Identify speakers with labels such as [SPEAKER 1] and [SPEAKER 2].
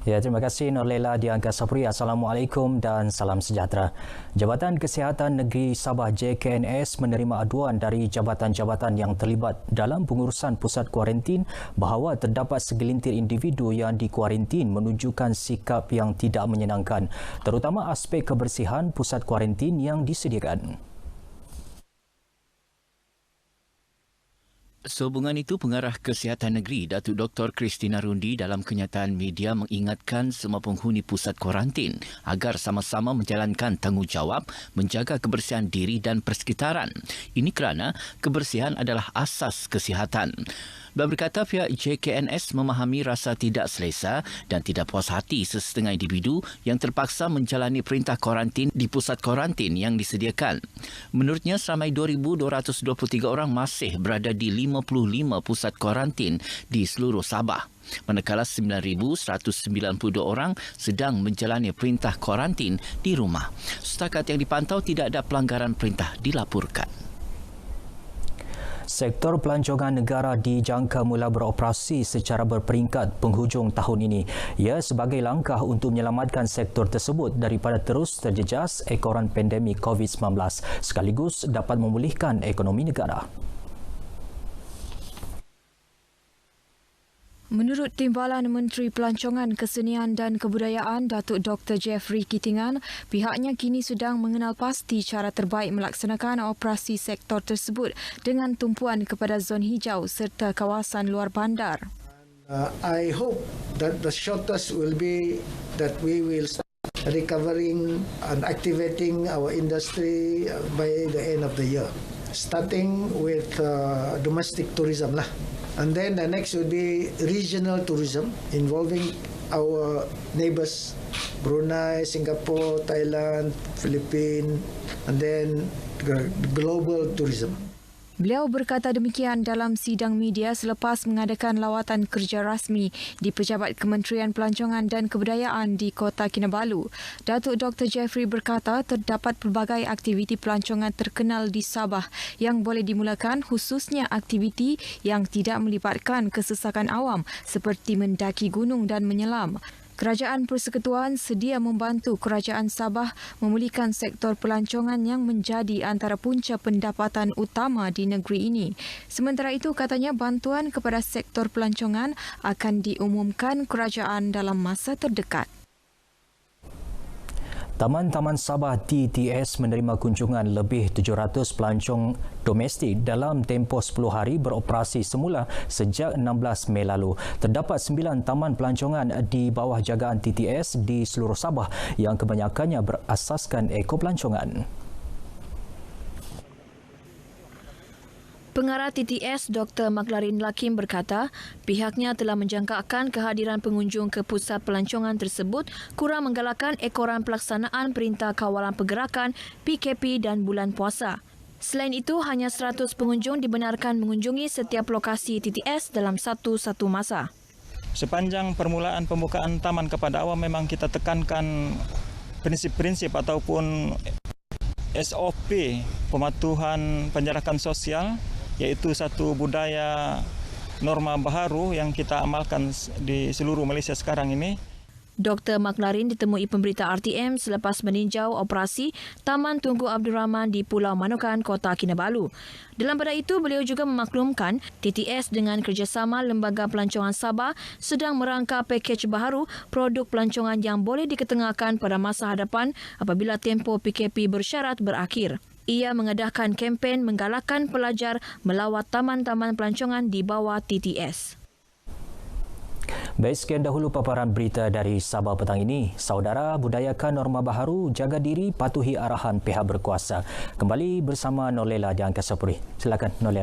[SPEAKER 1] Ya, terima kasih Norlela di Angka Sapri. Assalamualaikum dan salam sejahtera. Jabatan Kesihatan Negeri Sabah JKNS menerima aduan dari jabatan-jabatan yang terlibat dalam pengurusan pusat kuarantin bahawa terdapat segelintir individu yang dikuarantin menunjukkan sikap yang tidak menyenangkan, terutama aspek kebersihan pusat kuarantin yang disediakan.
[SPEAKER 2] Sehubungan itu, Pengarah Kesihatan Negeri Datuk Dr. Christina Rundi dalam kenyataan media mengingatkan semua penghuni pusat kuarantin agar sama-sama menjalankan tanggungjawab menjaga kebersihan diri dan persekitaran. Ini kerana kebersihan adalah asas kesihatan. Beliau berkata pihak JKNS memahami rasa tidak selesa dan tidak puas hati sesetengah individu yang terpaksa menjalani perintah kuarantin di pusat kuarantin yang disediakan. Menurutnya, seramai 2,223 orang masih berada di 55 pusat kuarantin di seluruh Sabah. Manakala 9,192 orang sedang menjalani perintah kuarantin di rumah. Setakat yang dipantau, tidak ada pelanggaran perintah dilaporkan.
[SPEAKER 1] Sektor pelancongan negara dijangka mula beroperasi secara berperingkat penghujung tahun ini. Ia sebagai langkah untuk menyelamatkan sektor tersebut daripada terus terjejas ekoran pandemik COVID-19 sekaligus dapat memulihkan ekonomi negara.
[SPEAKER 3] Menurut Timbalan Menteri Pelancongan, Kesenian dan Kebudayaan Datuk Dr. Jeffrey Kitingan, pihaknya kini sedang mengenal pasti cara terbaik melaksanakan operasi sektor tersebut dengan tumpuan kepada zon hijau serta kawasan luar bandar.
[SPEAKER 4] I hope that the shortest will be that we will start recovering and activating our industry by the end of the year, starting with domestic tourism lah. And then the next will be regional tourism involving our neighbors, Brunei, Singapore, Thailand, Philippines, and then global tourism.
[SPEAKER 3] Beliau berkata demikian dalam sidang media selepas mengadakan lawatan kerja rasmi di Pejabat Kementerian Pelancongan dan Kebudayaan di Kota Kinabalu. Datuk Dr. Jeffrey berkata terdapat pelbagai aktiviti pelancongan terkenal di Sabah yang boleh dimulakan, khususnya aktiviti yang tidak melibatkan kesesakan awam seperti mendaki gunung dan menyelam. Kerajaan Persekutuan sedia membantu Kerajaan Sabah memulihkan sektor pelancongan yang menjadi antara punca pendapatan utama di negeri ini. Sementara itu, katanya bantuan kepada sektor pelancongan akan diumumkan kerajaan dalam masa terdekat.
[SPEAKER 1] Taman-Taman Sabah TTS menerima kunjungan lebih 700 pelancong domestik dalam tempoh 10 hari beroperasi semula sejak 16 Mei lalu. Terdapat 9 taman pelancongan di bawah jagaan TTS di seluruh Sabah yang kebanyakannya berasaskan ekopelancongan.
[SPEAKER 3] Pengarah TTS Dr. Maglarin Lakim berkata, pihaknya telah menjangkakan kehadiran pengunjung ke pusat pelancongan tersebut kurang menggalakkan ekoran pelaksanaan Perintah Kawalan Pergerakan PKP dan bulan puasa. Selain itu, hanya 100 pengunjung dibenarkan mengunjungi setiap lokasi TTS dalam satu masa.
[SPEAKER 5] Sepanjang permulaan pembukaan taman kepada awam memang kita tekankan prinsip-prinsip ataupun SOP pematuhan penjarakan sosial, iaitu satu budaya norma baharu yang kita amalkan di seluruh Malaysia sekarang ini.
[SPEAKER 3] Dr. Maglarin ditemui pemberita RTM selepas meninjau operasi Taman Tunku Abdul Rahman di Pulau Manukan, Kota Kinabalu. Dalam pada itu, beliau juga memaklumkan TTS dengan kerjasama Lembaga Pelancongan Sabah sedang merangka pakej baharu produk pelancongan yang boleh diketengahkan pada masa hadapan apabila tempoh PKP bersyarat berakhir. Ia mengadakan kempen menggalakkan pelajar melawat taman-taman pelancongan di bawah TTS.
[SPEAKER 1] Baik, sekian dahulu paparan berita dari Sabah petang ini. Saudara, budayakan norma baharu, jaga diri, patuhi arahan pihak berkuasa. Kembali bersama Norlela di Angkasa Puri. Silakan Norlela.